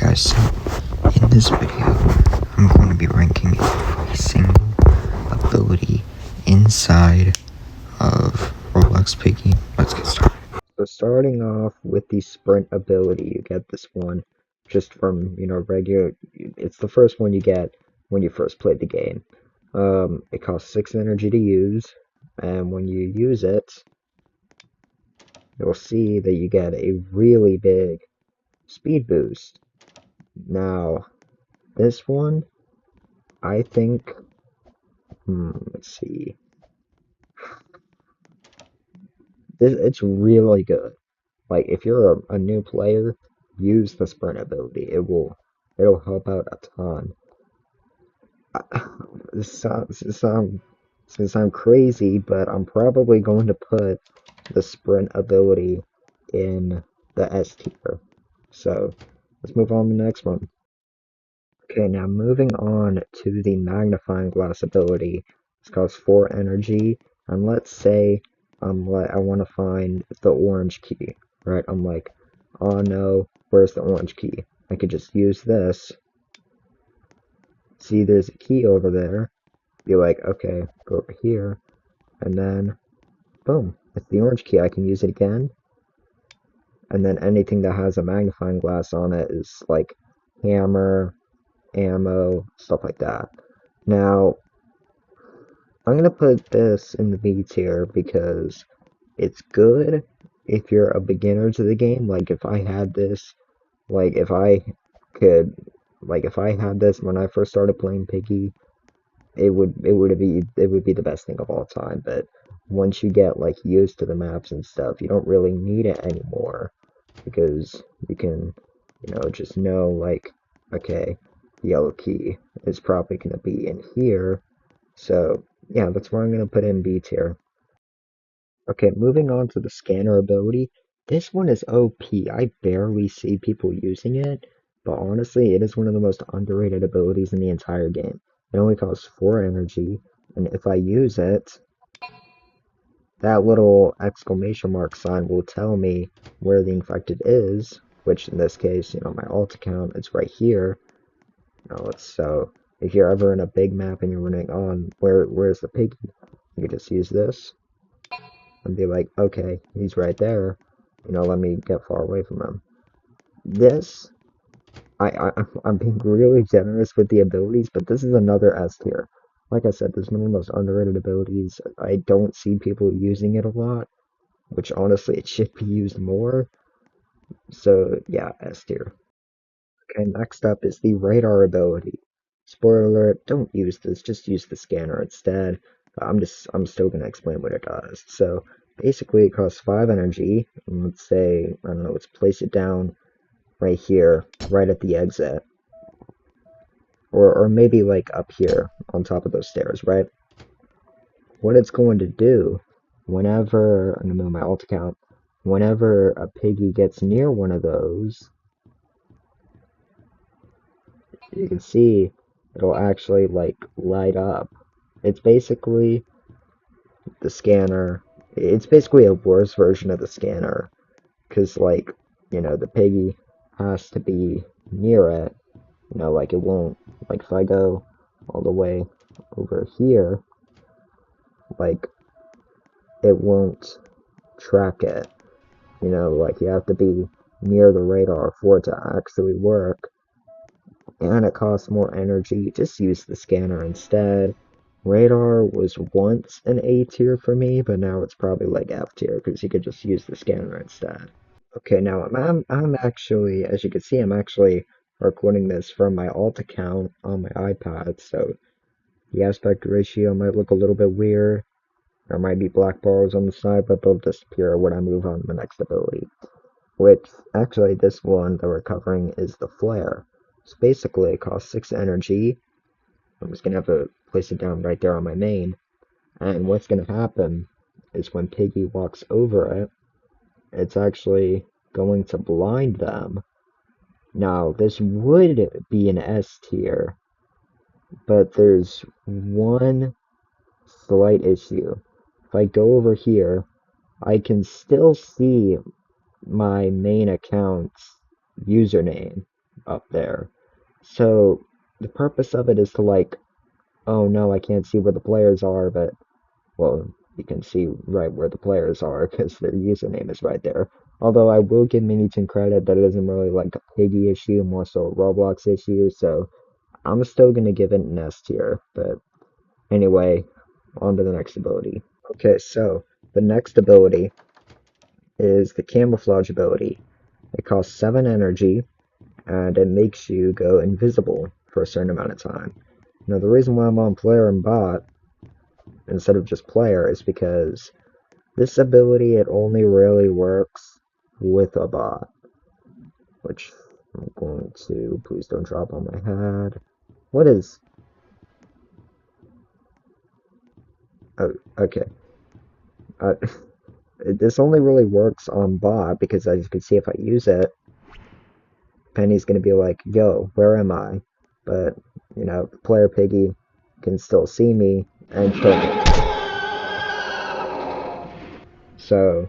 guys, so in this video I'm going to be ranking every single ability inside of Roblox Piggy. Let's get started. So starting off with the sprint ability, you get this one just from, regular, it's the first one you get when you first played the game. It costs 6 energy to use, and when you use it, you'll see that you get a really big speed boost. Now, this one, I think, let's see, it's really good. Like, if you're a new player, use the sprint ability. It'll help out a ton. This gonna sound crazy, but I'm probably going to put the sprint ability in the S tier. So, let's move on to the next one. Okay, now moving on to the magnifying glass ability. This costs 4 energy, and let's say I want to find the orange key, right? I'm like, oh no, where's the orange key? I could just use this. See, there's a key over there. Be like, okay, go over here, and then, boom, it's the orange key. I can use it again, and then anything that has a magnifying glass on it is like hammer, ammo, stuff like that. Now, I'm gonna put this in the B tier because it's good if you're a beginner to the game. Like if I had this, like if I could, like if I had this when I first started playing Piggy, it would be the best thing of all time. But once you get like used to the maps and stuff, you don't really need it anymore because you can, just know like, okay, the yellow key is probably gonna be in here. So yeah, that's where I'm gonna put in B tier. Okay, moving on to the scanner ability. This one is OP. I barely see people using it, but honestly, it is one of the most underrated abilities in the entire game. It only costs 4 energy, and if I use it, that little exclamation mark sign will tell me where the infected is, which in this case, my alt account is right here. So if you're ever in a big map and you're running on where's the piggy, you can just use this and be like, okay, he's right there. Let me get far away from him. This, I'm being really generous with the abilities, but this is another S tier. Like I said, this is one of the most underrated abilities. I don't see people using it a lot, which honestly, it should be used more. So yeah, S tier. Okay, next up is the radar ability. Spoiler alert, don't use this, just use the scanner instead. I'm still gonna explain what it does. So basically it costs 5 energy, and let's say, I don't know, let's place it down right here, right at the exit. Or maybe like up here on top of those stairs, right? What it's going to do whenever, I'm gonna move my alt account, whenever a piggy gets near one of those, you can see it'll actually like light up. It's basically the scanner. It's basically a worse version of the scanner because like, the piggy has to be near it. Like it won't, like if I go all the way over here, like it won't track it. Like you have to be near the radar for it to actually work. And it costs more energy. Just use the scanner instead. Radar was once an A tier for me, but now it's probably like F tier because you could just use the scanner instead. Okay, now I'm actually, as you can see, I'm actually recording this from my alt account on my iPad, so the aspect ratio might look a little bit weird. There might be black bars on the side, but they'll disappear when I move on to the next ability. Which, actually, this one that we're covering is the flare. So basically, it costs 6 energy. I'm just going to have to place it down right there on my main. And what's going to happen is when Piggy walks over it, it's actually going to blind them. Now, this would be an S tier, but there's one slight issue. If I go over here, I can still see my main account's username up there. So the purpose of it is to like, oh no, I can't see where the players are, but well, you can see right where the players are because their username is right there. Although I will give Miniton credit that it isn't really like a Piggy issue, more so a Roblox issue, so I'm still gonna give it an S tier. But anyway, on to the next ability. Okay, so the next ability is the camouflage ability. It costs 7 energy and it makes you go invisible for a certain amount of time. Now, the reason why I'm on player and bot instead of just player is because this ability, it only really works with a bot, which I'm going to, please don't drop on my head. What is, oh, okay. Uh, this only really works on bot because as you can see, if I use it, Penny's gonna be like, yo, where am I? But, you know, player Piggy can still see me and kill me. So,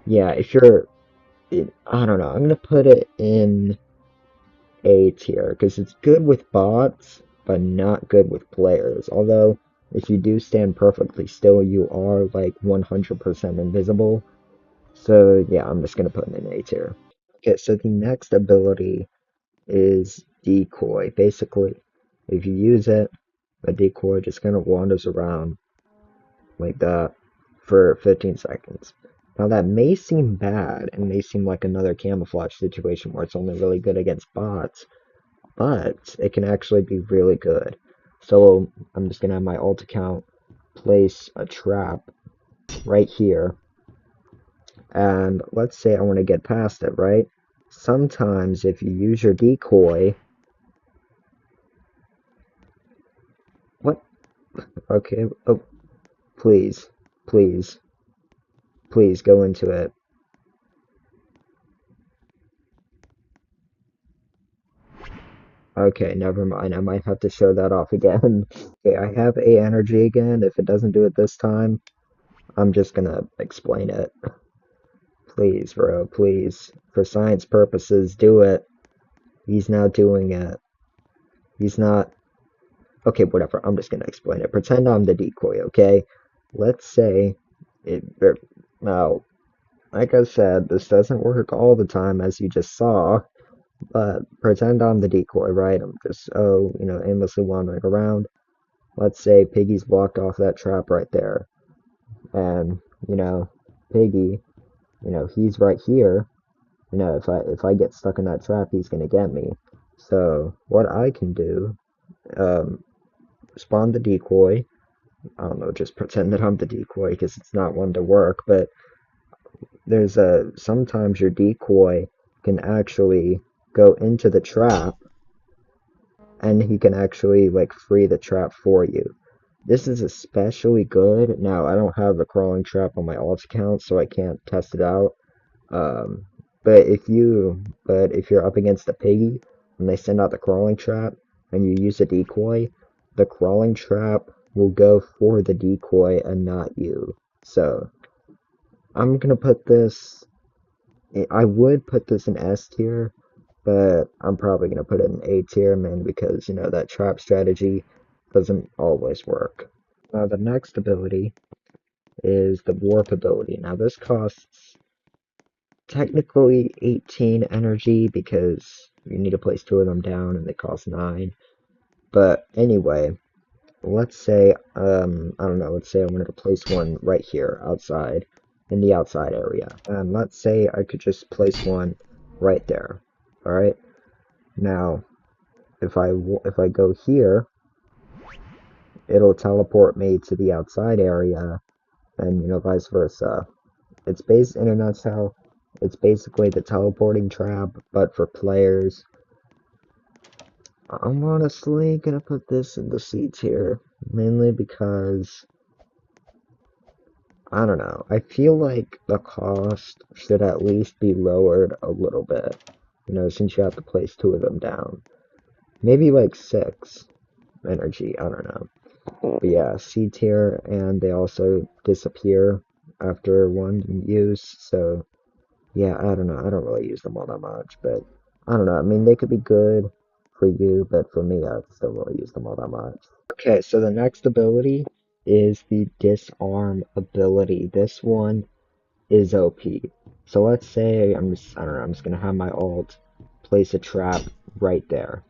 yeah, if you're, I don't know, I'm gonna put it in A tier because it's good with bots, but not good with players. Although, if you do stand perfectly still, you are like 100% invisible. So, yeah, I'm just gonna put it in A tier. Okay, so the next ability is decoy. Basically, if you use it, a decoy just kind of wanders around like that for 15 seconds. Now that may seem bad and may seem like another camouflage situation where it's only really good against bots, but it can actually be really good. So I'm just gonna have my alt account place a trap right here, and let's say I want to get past it, right? Sometimes if you use your decoy, what? Okay, oh, please, please, please go into it. Okay, never mind. I might have to show that off again. Okay, I have A energy again. If it doesn't do it this time, I'm just gonna explain it. Please, bro, please. For science purposes, do it. He's now doing it. He's not. Okay, whatever. I'm just gonna explain it. Pretend I'm the decoy, okay? Let's say it. Now, like I said, this doesn't work all the time, as you just saw. But pretend I'm the decoy, right? I'm just, oh, you know, aimlessly wandering around. Let's say Piggy's blocked off that trap right there. And, you know, Piggy, you know, he's right here. You know, if I get stuck in that trap, he's gonna get me. So what I can do, um, spawn the decoy. I don't know, just pretend that I'm the decoy because it's not one to work. But there's a sometimes your decoy can actually go into the trap, and he can actually like free the trap for you. This is especially good. Now I don't have the crawling trap on my alt account, so I can't test it out. Um, but if you're up against a piggy and they send out the crawling trap and you use a decoy, the crawling trap will go for the decoy and not you. So I'm gonna put this. I would put this in S tier, but I'm probably gonna put it in A tier, man, because you know that trap strategy doesn't always work. Now the next ability is the warp ability. Now this costs technically 18 energy because you need to place 2 of them down and they cost 9. But anyway, let's say, I don't know, let's say I wanted to place one right here outside, in the outside area. And let's say I could just place one right there. Alright? Now, if I go here, it'll teleport me to the outside area, and, you know, vice versa. It's based in a nutshell. It's basically the teleporting trap, but for players. I'm honestly gonna put this in the C tier, mainly because I don't know. I feel like the cost should at least be lowered a little bit. You know, since you have to place 2 of them down. Maybe like 6 energy. I don't know. But yeah, C tier, and they also disappear after one use. So yeah, I don't know. I don't really use them all that much, but I don't know. I mean, they could be good for you, but for me, I still really use them all that much. Okay, so the next ability is the disarm ability. This one is OP. So let's say I don't know, I'm just gonna have my ult place a trap right there,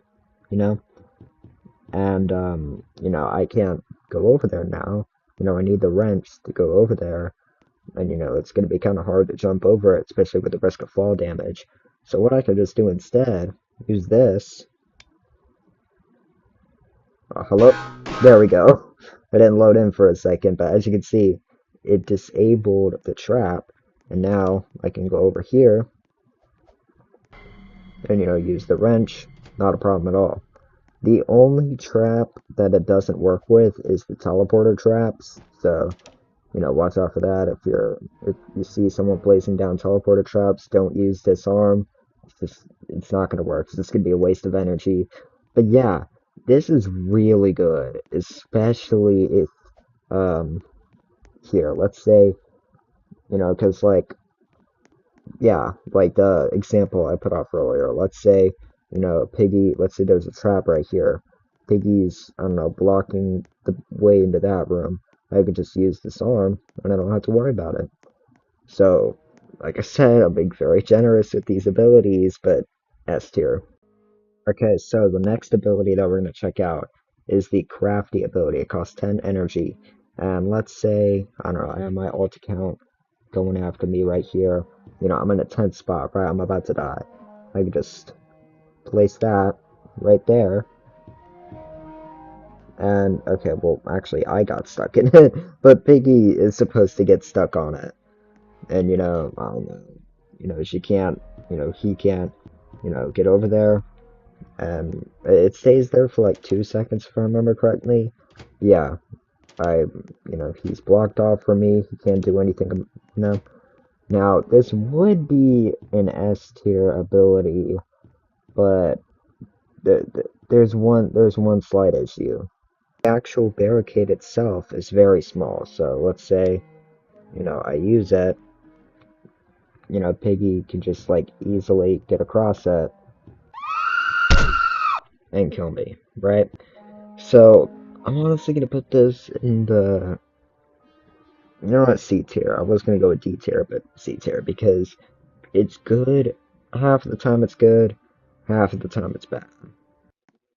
you know? And, I can't go over there now. I need the wrench to go over there. And, it's gonna be kind of hard to jump over it, especially with the risk of fall damage. So what I could just do instead, use this. Hello? There we go. I didn't load in for a second, but as you can see, it disabled the trap. And now I can go over here and, use the wrench. Not a problem at all. The only trap that it doesn't work with is the teleporter traps. So, watch out for that. If you see someone placing down teleporter traps, don't use disarm. It's not gonna work. It's just gonna be a waste of energy. But yeah, this is really good, especially if um here, let's say, because like yeah, like the example I put off earlier. Let's say, Piggy, let's say there's a trap right here. Piggy's, I don't know, blocking the way into that room. I could just use this arm, and I don't have to worry about it. So, like I said, I'm being very generous with these abilities, but S tier. Okay, so the next ability that we're going to check out is the crafty ability. It costs 10 energy. And let's say, I don't know, I have my alt account going after me right here. I'm in a 10th spot, right? I'm about to die. I can just place that right there. And, okay, well, actually, I got stuck in it. But Piggy is supposed to get stuck on it. And, I don't know, she can't, he can't, get over there. And it stays there for like 2 seconds, if I remember correctly. Yeah, he's blocked off for me. He can't do anything, Now, this would be an S tier ability, but there's one slight issue. The actual barricade itself is very small, so let's say, I use it, Piggy can just like easily get across it and kill me, right? So I'm honestly gonna put this in the not C tier. I was gonna go with D tier, but C tier because it's good. Half of the time it's good, half of the time it's bad.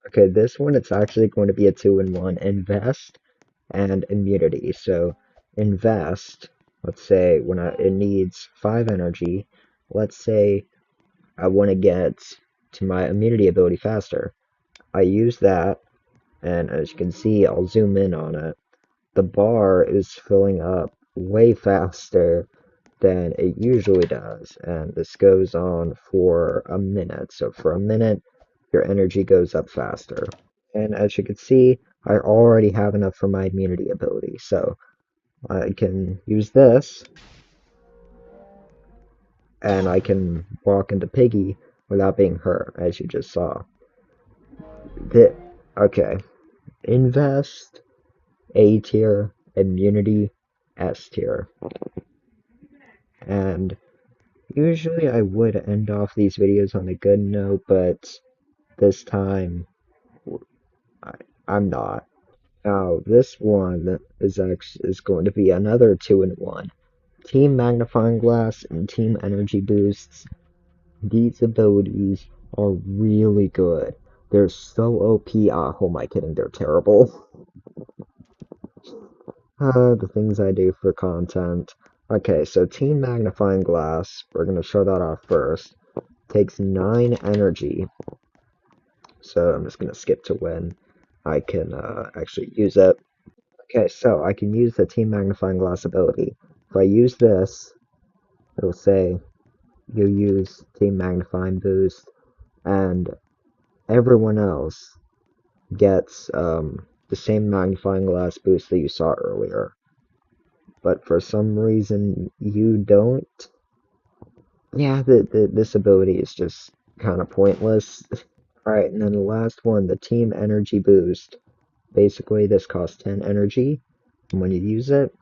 Okay, this one it's actually going to be a 2-in-1. Invest and immunity. So invest, let's say it needs 5 energy. Let's say I want to get to my immunity ability faster. I use that, and as you can see, I'll zoom in on it. The bar is filling up way faster than it usually does, and this goes on for a minute. So for a minute, your energy goes up faster. And as you can see, I already have enough for my immunity ability, so I can use this, and I can walk into Piggy without being hurt, as you just saw. Okay, invest, A tier, immunity, S tier. And usually I would end off these videos on a good note, but this time I, I'm not. Now this one is going to be another 2-in-1. Team Magnifying Glass and Team Energy Boosts. These abilities are really good. They're so OP. Ah, who am I kidding? They're terrible. The things I do for content. Okay, so Team Magnifying Glass, we're going to show that off first. Takes 9 energy. So I'm just going to skip to when I can actually use it. Okay, so I can use the Team Magnifying Glass ability. If I use this, it'll say you use Team Magnifying Boost, and everyone else gets the same magnifying glass boost that you saw earlier. But for some reason, you don't. Yeah, this ability is just kind of pointless. Alright, and then the last one, the Team Energy Boost. Basically, this costs 10 energy, and when you use it,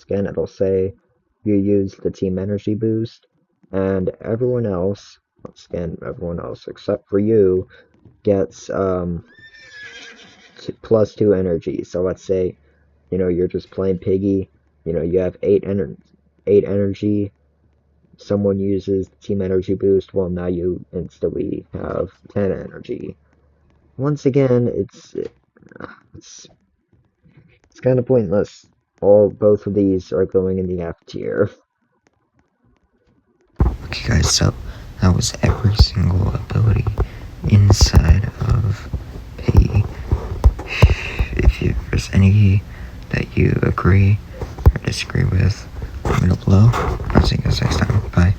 again, it'll say you use the Team Energy Boost, and everyone else once again, everyone else except for you gets plus 2 energy. So let's say, you're just playing Piggy, you have 8 energy. Someone uses team energy boost, well, now you instantly have 10 energy. Once again, it's it's kind of pointless. Both of these are going in the F tier. Okay guys, so that was every single ability inside of Piggy. If there's any that you agree or disagree with, let me know below. I'll see you guys next time. Bye.